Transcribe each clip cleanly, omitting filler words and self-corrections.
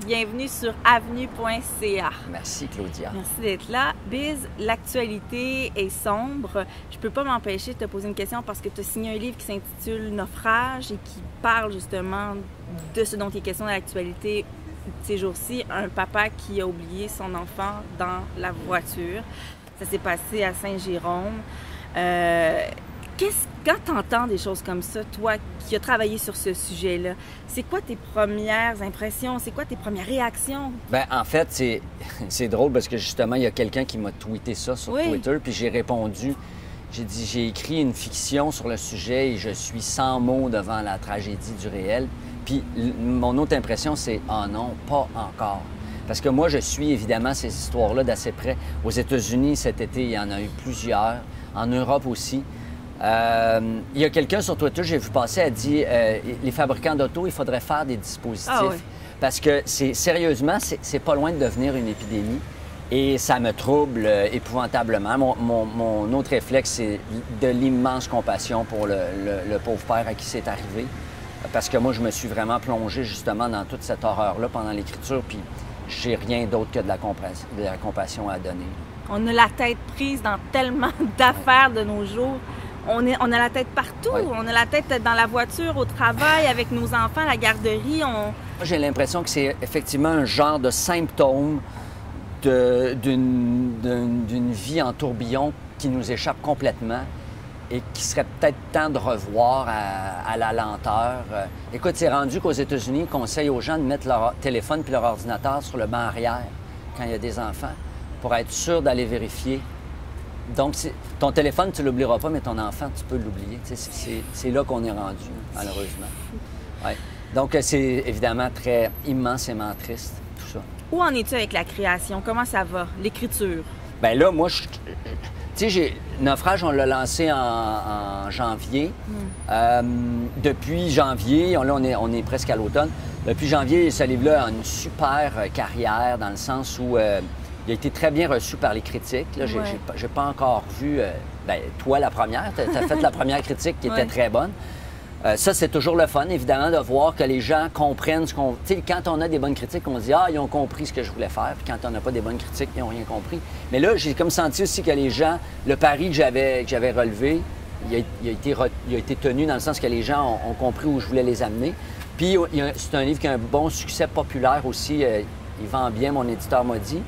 bienvenue sur avenue.ca. Merci, Claudia. Merci d'être là. Biz, l'actualité est sombre. Je peux pas m'empêcher de te poser une question parce que tu as signé un livre qui s'intitule Naufrage et qui parle justement de ce dont il est question dans l'actualité ces jours-ci. Un papa qui a oublié son enfant dans la voiture. Ça s'est passé à Saint-Jérôme. Quand tu entends des choses comme ça, toi qui as travaillé sur ce sujet-là, c'est quoi tes premières impressions? C'est quoi tes premières réactions? Bien, en fait, c'est drôle parce que justement, il y a quelqu'un qui m'a tweeté ça sur Twitter, puis j'ai répondu. J'ai dit, j'ai écrit une fiction sur le sujet et je suis sans mots devant la tragédie du réel. Puis mon autre impression, c'est « Ah non, pas encore ». Parce que moi, je suis évidemment ces histoires-là d'assez près. Aux États-Unis, cet été, il y en a eu plusieurs. En Europe aussi. Il y a quelqu'un sur Twitter, j'ai vu passer, a dit les fabricants d'auto, il faudrait faire des dispositifs. Ah, oui. Parce que sérieusement, c'est pas loin de devenir une épidémie. Et ça me trouble épouvantablement. Mon autre réflexe, c'est de l'immense compassion pour le pauvre père à qui c'est arrivé. Parce que moi, je me suis vraiment plongé justement dans toute cette horreur-là pendant l'écriture, puis j'ai rien d'autre que de la compassion à donner. On a la tête prise dans tellement d'affaires de nos jours. On a la tête partout. Oui. On a la tête dans la voiture, au travail, avec nos enfants, à la garderie. Moi, j'ai l'impression que c'est effectivement un genre de symptôme d'une vie en tourbillon qui nous échappe complètement et qui serait peut-être temps de revoir à la lenteur. Écoute, c'est rendu qu'aux États-Unis, ils conseillent aux gens de mettre leur téléphone puis leur ordinateur sur le banc arrière quand il y a des enfants pour être sûr d'aller vérifier. Donc, ton téléphone, tu ne l'oublieras pas, mais ton enfant, tu peux l'oublier. C'est là qu'on est rendu, malheureusement. Ouais. Donc, c'est évidemment très immensément triste, tout ça. Où en es-tu avec la création? Comment ça va, l'écriture? Bien là, moi, tu sais, Naufrage, on l'a lancé en janvier. Depuis janvier, là, on est presque à l'automne. Depuis janvier, ce livre-là a une super carrière dans le sens où il a été très bien reçu par les critiques. Là, j'ai pas encore vu, toi, la première. Tu as fait la première critique qui était très bonne. Ça, c'est toujours le fun, évidemment, de voir que les gens comprennent ce qu'on... Tu sais, quand on a des bonnes critiques, on dit « Ah, ils ont compris ce que je voulais faire. » Puis quand on n'a pas des bonnes critiques, ils n'ont rien compris. Mais là, j'ai comme senti aussi que les gens, le pari que j'avais relevé, il a été tenu dans le sens que les gens ont compris où je voulais les amener. Puis c'est un livre qui a un bon succès populaire aussi. Il vend bien, mon éditeur m'a dit.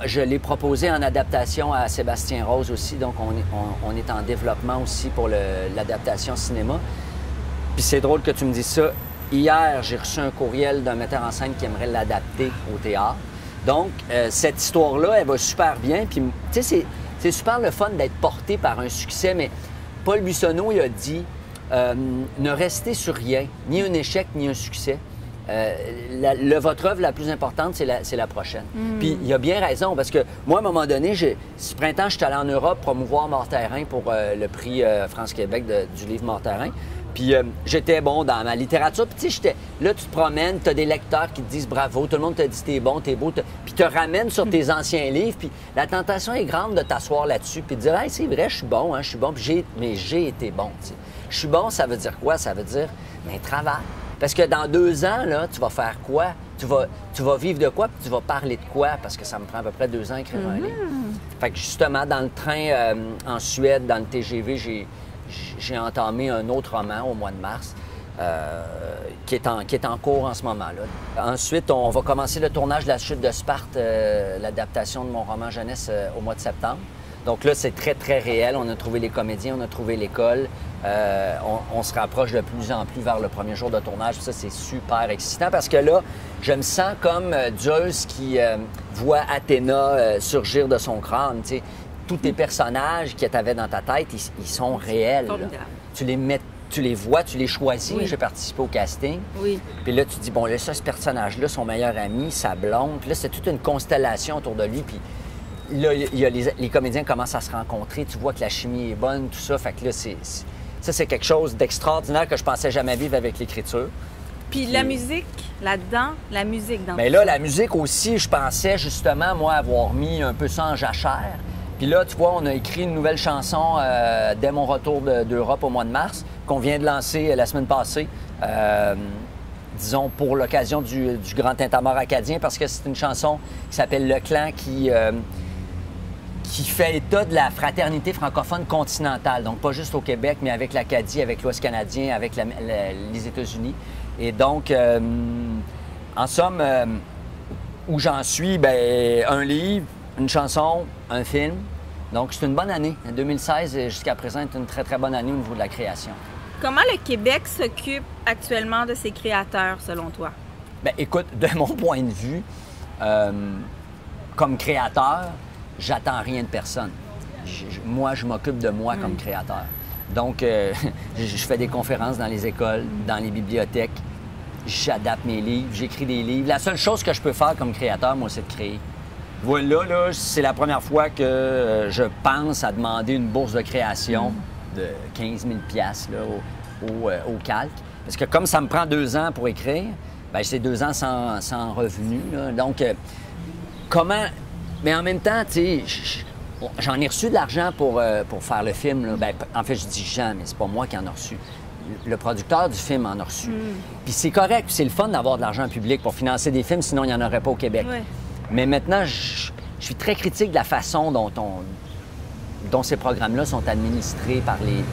Je l'ai proposé en adaptation à Sébastien Rose aussi, donc on est en développement aussi pour l'adaptation cinéma. Puis c'est drôle que tu me dises ça. Hier, j'ai reçu un courriel d'un metteur en scène qui aimerait l'adapter au théâtre. Donc, cette histoire-là, elle va super bien. Puis, tu sais, c'est super le fun d'être porté par un succès, mais Paul Buissonneau, il a dit ne restez sur rien, ni un échec, ni un succès. Votre œuvre la plus importante, c'est la prochaine. Puis il a bien raison, parce que moi, à un moment donné, ce printemps, je suis allé en Europe promouvoir Mort-Terrain pour le prix France-Québec du livre Mort-Terrain. Puis j'étais bon dans ma littérature. Puis tu sais, là, tu te promènes, tu as des lecteurs qui te disent bravo, tout le monde te dit t'es bon, t'es beau, puis te ramènes sur tes anciens livres. Puis la tentation est grande de t'asseoir là-dessus, puis de dire hey, c'est vrai, je suis bon, hein, je suis bon, mais j'ai été bon. T'sais. Je suis bon, ça veut dire quoi? Ça veut dire, mais travaille. Parce que dans 2 ans, là, tu vas faire quoi? Tu vas vivre de quoi? Puis tu vas parler de quoi? Parce que ça me prend à peu près 2 ans à écrire un livre. Fait que justement, dans le train en Suède, dans le TGV, j'ai entamé un autre roman au mois de mars qui est en cours en ce moment-là. Ensuite, on va commencer le tournage de La Chute de Sparte, l'adaptation de mon roman jeunesse au mois de septembre. Donc là, c'est très, très réel. On a trouvé les comédiens, on a trouvé l'école. On se rapproche de plus en plus vers le premier jour de tournage. Ça, c'est super excitant parce que là, je me sens comme Zeus qui voit Athéna surgir de son crâne. T'sais. Tous tes personnages que tu avais dans ta tête, ils sont réels. Tu les vois, tu les choisis. Oui. J'ai participé au casting. Oui. Puis là, tu te dis, bon, là, ça, ce personnage-là, son meilleur ami, sa blonde. Puis là, c'est toute une constellation autour de lui. Puis là, les comédiens commencent à se rencontrer. Tu vois que la chimie est bonne, tout ça. Fait que là, ça, c'est quelque chose d'extraordinaire que je pensais jamais vivre avec l'écriture. Puis la musique là-dedans, la musique dans bien là, la musique aussi, je pensais justement, moi, avoir mis un peu ça en jachère. Puis là, tu vois, on a écrit une nouvelle chanson dès mon retour d'Europe au mois de mars, qu'on vient de lancer la semaine passée. disons, pour l'occasion du Grand Tintamarre acadien, parce que c'est une chanson qui s'appelle Le Clan qui fait état de la fraternité francophone continentale. Donc, pas juste au Québec, mais avec l'Acadie, avec l'Ouest canadien, avec les États-Unis. Et donc, en somme, où j'en suis, bien, un livre, une chanson, un film. Donc, c'est une bonne année. 2016, jusqu'à présent, est une très, très bonne année au niveau de la création. Comment le Québec s'occupe actuellement de ses créateurs, selon toi? Bien, écoute, de mon point de vue, comme créateur, j'attends rien de personne. Moi, je m'occupe de moi comme créateur. Donc, je fais des conférences dans les écoles, dans les bibliothèques. J'adapte mes livres, j'écris des livres. La seule chose que je peux faire comme créateur, moi, c'est de créer. Voilà, là, c'est la première fois que je pense à demander une bourse de création de 15 000 là, au calque. Parce que comme ça me prend 2 ans pour écrire, bien, c'est 2 ans sans revenu. Là. Donc, comment... Mais en même temps, tu sais, j'en ai reçu de l'argent pour faire le film. Là. Bien, en fait, je dis Jean, mais c'est pas moi qui en ai reçu. Le producteur du film en a reçu. Puis c'est correct, c'est le fun d'avoir de l'argent public pour financer des films, sinon il n'y en aurait pas au Québec. Ouais. Mais maintenant, je suis très critique de la façon dont ces programmes-là sont administrés par les... Tu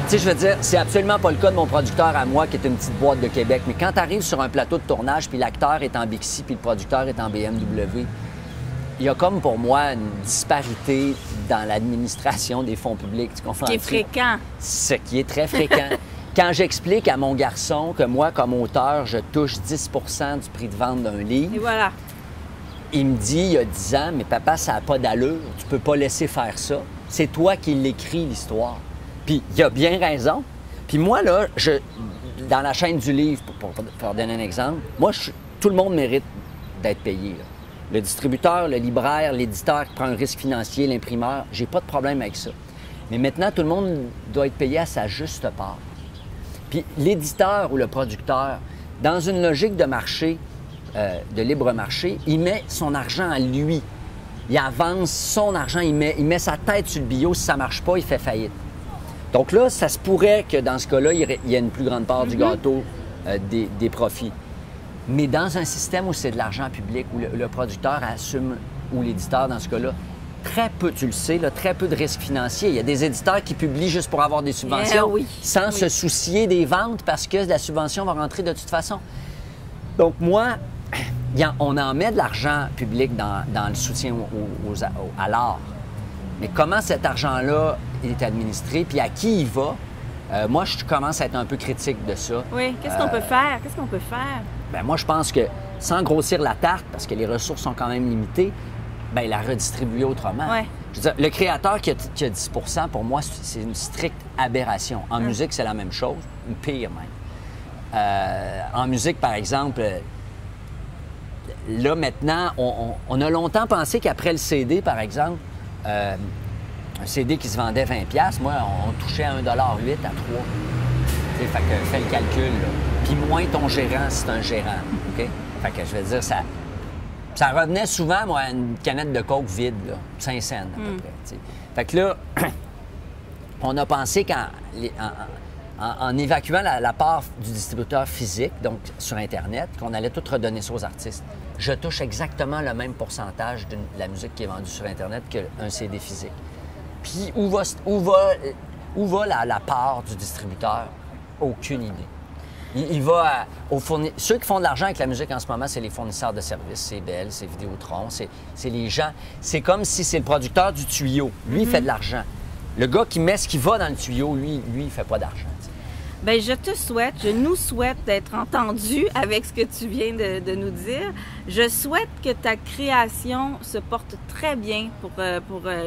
sais, je veux dire, c'est absolument pas le cas de mon producteur à moi, qui est une petite boîte de Québec. Mais quand tu arrives sur un plateau de tournage, puis l'acteur est en Bixi, puis le producteur est en BMW, il y a comme pour moi une disparité dans l'administration des fonds publics. Tu comprends? Ce qui est fréquent. Ce qui est très fréquent. Quand j'explique à mon garçon que moi, comme auteur, je touche 10 du prix de vente d'un livre, Et voilà. il me dit, il y a 10 ans, mais papa, ça n'a pas d'allure, tu peux pas laisser faire ça. C'est toi qui l'écris, l'histoire. Puis il a bien raison. Puis moi, là, dans la chaîne du livre, pour donner un exemple, moi, tout le monde mérite d'être payé. Là. Le distributeur, le libraire, l'éditeur qui prend un risque financier, l'imprimeur, j'ai pas de problème avec ça. Mais maintenant, tout le monde doit être payé à sa juste part. Puis l'éditeur ou le producteur, dans une logique de marché, de libre marché, il met son argent à lui. Il avance son argent, il met sa tête sur le bio. Si ça marche pas, il fait faillite. Donc là, ça se pourrait que dans ce cas-là, il y ait une plus grande part du gâteau des profits. Mais dans un système où c'est de l'argent public, où le producteur assume, ou l'éditeur dans ce cas-là, très peu, tu le sais, là, très peu de risques financiers. Il y a des éditeurs qui publient juste pour avoir des subventions, sans se soucier des ventes parce que la subvention va rentrer de toute façon. Donc moi, on en met de l'argent public dans le soutien à l'art. Mais comment cet argent-là est administré, puis à qui il va, moi, je commence à être un peu critique de ça. Oui, qu'est-ce qu'on peut faire? Qu'est-ce qu'on peut faire? Bien, moi, je pense que sans grossir la tarte, parce que les ressources sont quand même limitées, bien, la redistribuer autrement. Ouais. Je veux dire, le créateur qui a 10 pour moi, c'est une stricte aberration. En musique, c'est la même chose, une pire même. En musique, par exemple, là, maintenant, on a longtemps pensé qu'après le CD, par exemple, un CD qui se vendait 20$, moi, on touchait à 1,8$ à 3$. Fait que fais le calcul, là. Puis moins ton gérant, c'est un gérant, OK? Fait que je veux dire, ça revenait souvent, moi, à une canette de coke vide, là, 5 cents à peu près, t'sais. Fait que là, on a pensé qu'en évacuant la part du distributeur physique, donc sur Internet, qu'on allait tout redonner ça aux artistes. Je touche exactement le même pourcentage de la musique qui est vendue sur Internet qu'un CD physique. Puis où va la part du distributeur? Aucune idée. Il va aux fournisseurs. Ceux qui font de l'argent avec la musique en ce moment, c'est les fournisseurs de services. C'est Bell, c'est Vidéotron, c'est les gens. C'est comme si c'est le producteur du tuyau. Lui, il fait de l'argent. Le gars qui met ce qui va dans le tuyau, lui il fait pas d'argent. Bien, je nous souhaite d'être entendus avec ce que tu viens de nous dire. Je souhaite que ta création se porte très bien pour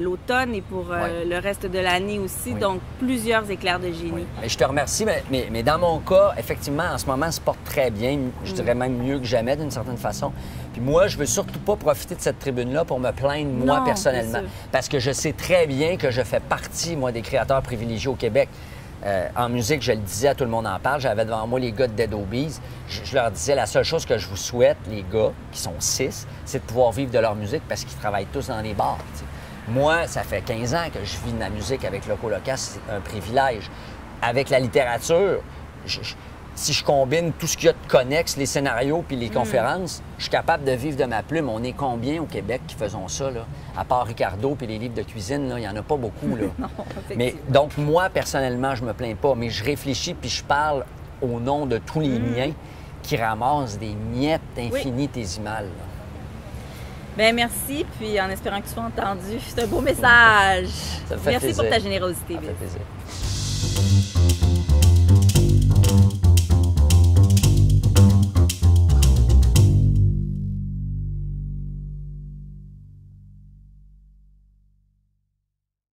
l'automne et pour le reste de l'année aussi. Oui. Donc, plusieurs éclairs de génie. Oui. Je te remercie, mais dans mon cas, effectivement, en ce moment, ça se porte très bien. Je dirais même mieux que jamais, d'une certaine façon. Puis moi, je veux surtout pas profiter de cette tribune-là pour me plaindre, moi, personnellement. Parce que je sais très bien que je fais partie, moi, des créateurs privilégiés au Québec. En musique, je le disais, à tout le monde en parle. J'avais devant moi les gars de Dead Obies. Je leur disais, la seule chose que je vous souhaite, les gars, qui sont 6, c'est de pouvoir vivre de leur musique parce qu'ils travaillent tous dans les bars. T'sais. Moi, ça fait 15 ans que je vis de la musique avec Loco Locas. C'est un privilège. Avec la littérature, si je combine tout ce qu'il y a de connexe, les scénarios puis les conférences, je suis capable de vivre de ma plume. On est combien au Québec qui faisons ça, là? À part Ricardo puis les livres de cuisine, là, il n'y en a pas beaucoup, là. Non, Mais donc, moi, personnellement, je me plains pas, mais je réfléchis puis je parle au nom de tous les miens qui ramassent des miettes infinitésimales, là. Bien, merci, puis en espérant que tu sois entendu. C'est un beau message. Ça me fait Merci plaisir. pour ta générosité. Ça me fait Biz. plaisir.